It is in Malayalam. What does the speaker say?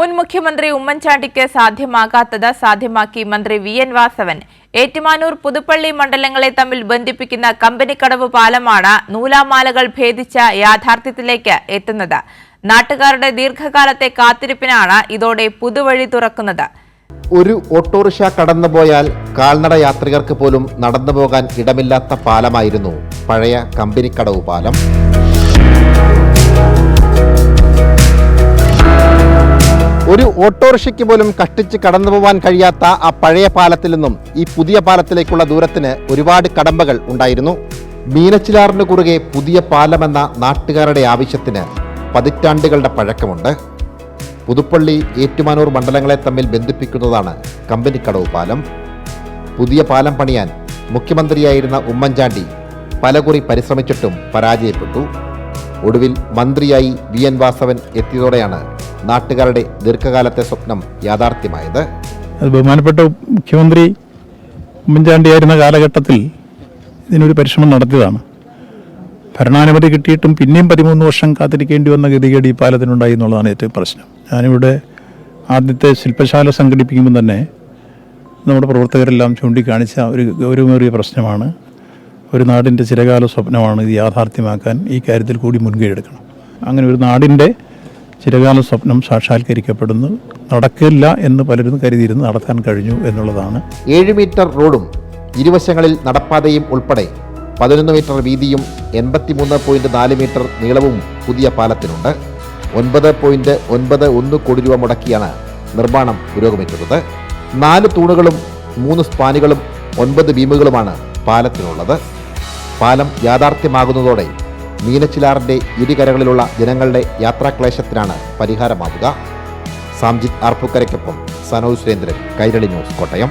മുൻ മുഖ്യമന്ത്രി ഉമ്മൻചാണ്ടിക്ക് സാധ്യമാകാത്തത് സാധ്യമാക്കി മന്ത്രി വി.എൻ. വാസവൻ. ഏറ്റുമാനൂർ പുതുപ്പള്ളി മണ്ഡലങ്ങളെ തമ്മിൽ ബന്ധിപ്പിക്കുന്ന കമ്പനിക്കടവ് പാലമാണ് നൂലാമാലകൾ ഭേദിച്ച യാഥാർത്ഥ്യത്തിലേക്ക് എത്തുന്നത്. നാട്ടുകാരുടെ ദീർഘകാലത്തെ കാത്തിരിപ്പിനാണ് ഇതോടെ പുതുവഴി തുറക്കുന്നത്. ഒരു ഓട്ടോറിക്ഷ കടന്നുപോയാൽ കാൽനട യാത്രികർക്ക് പോലും നടന്നുപോകാൻ ഇടമില്ലാത്ത പാലമായിരുന്നു പഴയ കമ്പനിക്കടവ് പാലം. ഒരു ഓട്ടോറിക്ഷയ്ക്ക് പോലും കഷ്ടിച്ച് കടന്നുപോകാൻ കഴിയാത്ത ആ പഴയ പാലത്തിൽ നിന്നും ഈ പുതിയ പാലത്തിലേക്കുള്ള ദൂരത്തിന് ഒരുപാട് കടമ്പകൾ ഉണ്ടായിരുന്നു. മീനച്ചിലാറിന് കുറുകെ പുതിയ പാലമെന്ന നാട്ടുകാരുടെ ആവശ്യത്തിന് പതിറ്റാണ്ടുകളുടെ പഴക്കമുണ്ട്. പുതുപ്പള്ളി ഏറ്റുമാനൂർ മണ്ഡലങ്ങളെ തമ്മിൽ ബന്ധിപ്പിക്കുന്നതാണ് കമ്പനിക്കടവ് പാലം. പുതിയ പാലം പണിയാൻ മുഖ്യമന്ത്രിയായിരുന്ന ഉമ്മൻചാണ്ടി പലകുറി പരിശ്രമിച്ചിട്ടും പരാജയപ്പെട്ടു. ഒടുവിൽ മന്ത്രിയായി വി.എൻ. വാസവൻ എത്തിയതോടെയാണ് നാട്ടുകാരുടെ ദീർഘകാലത്തെ സ്വപ്നം യാഥാർത്ഥ്യമായത്. ബഹുമാനപ്പെട്ട മുഖ്യമന്ത്രി ഉമ്മൻചാണ്ടിയായിരുന്ന കാലഘട്ടത്തിൽ ഇതിനൊരു പരിശ്രമം നടത്തിയതാണ്. ഭരണാനുമതി കിട്ടിയിട്ടും പിന്നെയും 13 വർഷം കാത്തിരിക്കേണ്ടി വന്ന ഗതികേട് ഈ പാലത്തിനുണ്ടായി എന്നുള്ളതാണ് ഏറ്റവും പ്രശ്നം. ഞാനിവിടെ ആദ്യത്തെ ശില്പശാല സംഘടിപ്പിക്കുമ്പോൾ തന്നെ നമ്മുടെ പ്രവർത്തകരെല്ലാം ചൂണ്ടിക്കാണിച്ച ഒരു ഗൗരവമേറിയ പ്രശ്നമാണ്. ഒരു നാടിൻ്റെ ചിരകാല സ്വപ്നമാണ് ഇത് യാഥാർത്ഥ്യമാക്കാൻ ഈ കാര്യത്തിൽ കൂടി മുൻകൈ എടുക്കണം. അങ്ങനെ ഒരു നാടിൻ്റെ ചിരകാല സ്വപ്നം സാക്ഷാത്കരിക്കപ്പെടുന്നു നടക്കില്ല എന്ന് പലരും കരുതിയിരുന്ന് നടത്താൻ കഴിഞ്ഞു എന്നുള്ളതാണ്. 7 മീറ്റർ റോഡും ഇരുവശങ്ങളിൽ നടപ്പാതയും ഉൾപ്പെടെ 11 മീറ്റർ വീതിയും 83.4 മീറ്റർ നീളവും പുതിയ പാലത്തിനുണ്ട്. 9.91 കോടി രൂപ മുടക്കിയാണ് നിർമ്മാണം പുരോഗമിക്കുന്നത്. 4 തൂണുകളും 3 സ്പാനുകളും 9 ബീമുകളുമാണ് പാലത്തിനുള്ളത്. പാലം യാഥാർത്ഥ്യമാകുന്നതോടെ മീനച്ചിലാറിൻ്റെ ഇരുകരകളിലുള്ള ജനങ്ങളുടെ യാത്രാക്ലേശത്തിനാണ് പരിഹാരമാവുക. സാംജിത് ആർപ്പൂക്കരയ്ക്കൊപ്പം സനോജ് സുരേന്ദ്രൻ, കൈരളി ന്യൂസ്, കോട്ടയം.